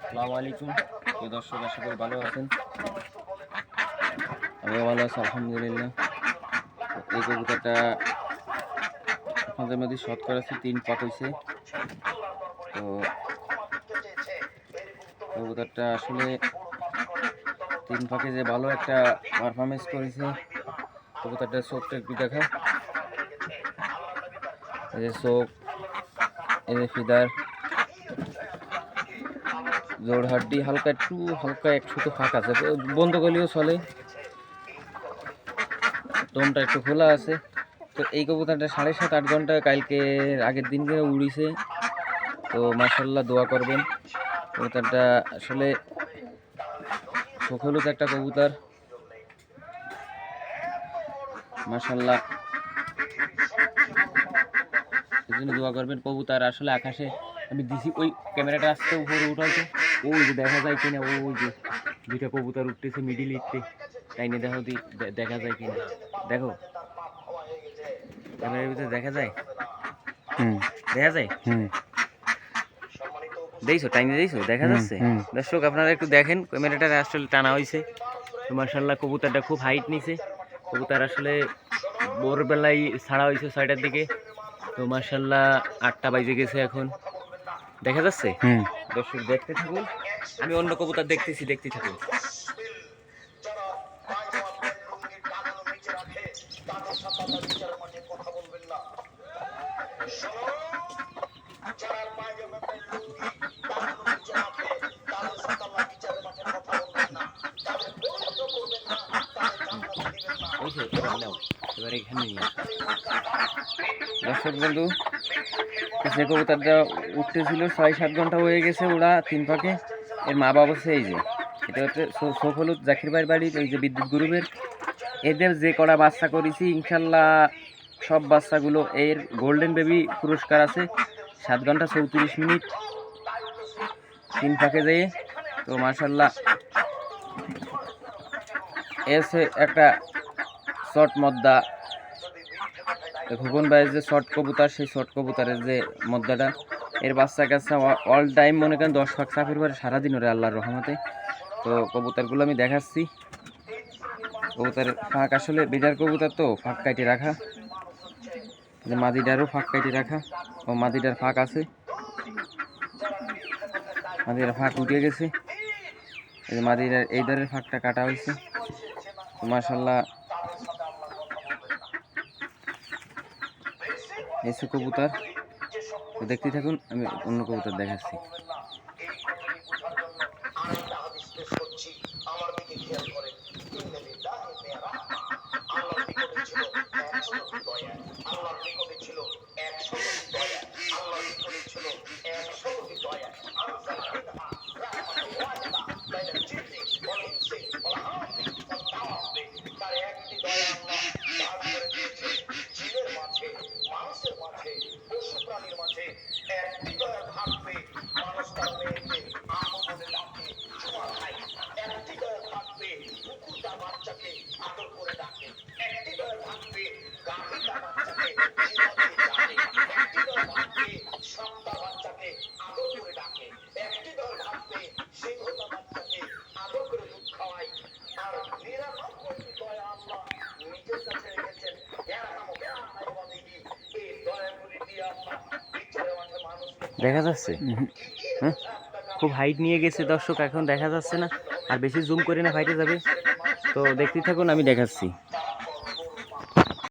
আসসালামু আলাইকুম প্রিয় দর্শক, আশা করি ভালো আছেন। আমিও ভালো আছি আলহামদুলিল্লাহ। এই কবুতরটা আপনাদের মধ্যে শর্ট করেছি, 3 পাক হয়েছে। তো কবুতরটা আসলে 3 পাকে যে ভালো একটা পারফরমেন্স করেছে। কবুতরটার চোখটা একটু দেখা, এই যে চোখ, এই যে ফিদার, জোড় হাড্ডি হালকা একটু তো ফাঁক আছে, বন্ধ করলেও চলে। দমটা একটু খোলা আছে। তো এই কবুতরটা 7.5-8 ঘন্টা কালকে আগের দিনকে উড়িছে। তো মাশাআল্লাহ দোয়া করবেন। কবুতরটা আসলে চোখ হলুদ একটা কবুতর, মাশাআল্লাহ এই জন্য দোয়া করবেন। কবুতর আসলে আকাশে আমি দিছি, ওই ক্যামেরাটা আসতে উপরে উঠাইছে, ওই যে দেখা যায় কিনা, ওই যে দুইটা কবুতর উঠতেছে মিডিল ইটতে, তাই নিয়ে দেখো দেখা যায় কিনা। দেখো ক্যামেরার ভিতরে দেখা যায়, দেখা যায়, দেখছো টাইমে, দেখছো দেখা যাচ্ছে। দর্শক আপনারা একটু দেখেন, ক্যামেরাটা আসলে টানা হয়েছে। তো মাশাআল্লাহ কবুতরটা খুব হাইট নিছে। কবুতর আসলে ভোরবেলায় ছাড়া হয়েছে 6টার দিকে। তো মাশাআল্লাহ 8টা বাজে গেছে এখন, দেখা যাচ্ছে। দর্শক দেখতে থাকুন, আমি অন্য কবুতর দেখতে থাকুন। দর্শক বন্ধু, যে কবুতরটা উঠতেছিল 6-7 ঘন্টা হয়ে গেছে ওরা 3 পাকে। এর মা বাবা হচ্ছে এই যে, এটা হচ্ছে চোখ হলুদ জাকির ভাইয়ের বাড়ির, এই যে বিদ্যুৎ গ্রুপের। এদের যে কটা বাচ্চা করেছি ইনশাল্লাহ সব বাচ্চাগুলো এর গোল্ডেন বেবি পুরস্কার আছে। 7 ঘন্টা 34 মিনিট 3 পাকে যেয়ে। তো মাশাল্লাহ এসে একটা শর্ট মদ্দা, খোকন ভাইয়ের যে শর্ট কবুতর, সেই শর্ট কবুতরের যে মদ্দাটা, এর বাচ্চা কাচ্চা অল টাইম মনে করেন 10 পাক চাপের পরে সারাদিন ওরে আল্লাহর রহমতে। তো কবুতরগুলো আমি দেখাচ্ছি। কবুতরের ফাঁক আসলে বিডার কবুতর, তো ফাঁক কাটে রাখা, যে মাদিটারও ফাঁক কাটে রাখা, ও মাদিটার ফাঁক আছে, মাদিটার ফাঁক উঠে গেছে। এই যে মাদিটার এই ধারের ফাঁকটা কাটা হয়েছে। মাশাআল্লাহ এসে কবুতর, তো দেখতে থাকুন, আমি অন্য কবুতর দেখাচ্ছি। দেখা যাচ্ছে? হ্যাঁ, খুব হাইট নিয়ে গেছে দর্শক, এখন দেখা যাচ্ছে না। আর বেশি জুম করে না, ফাইটে যাবে। তো দেখতে থাকুন, আমি দেখাচ্ছি।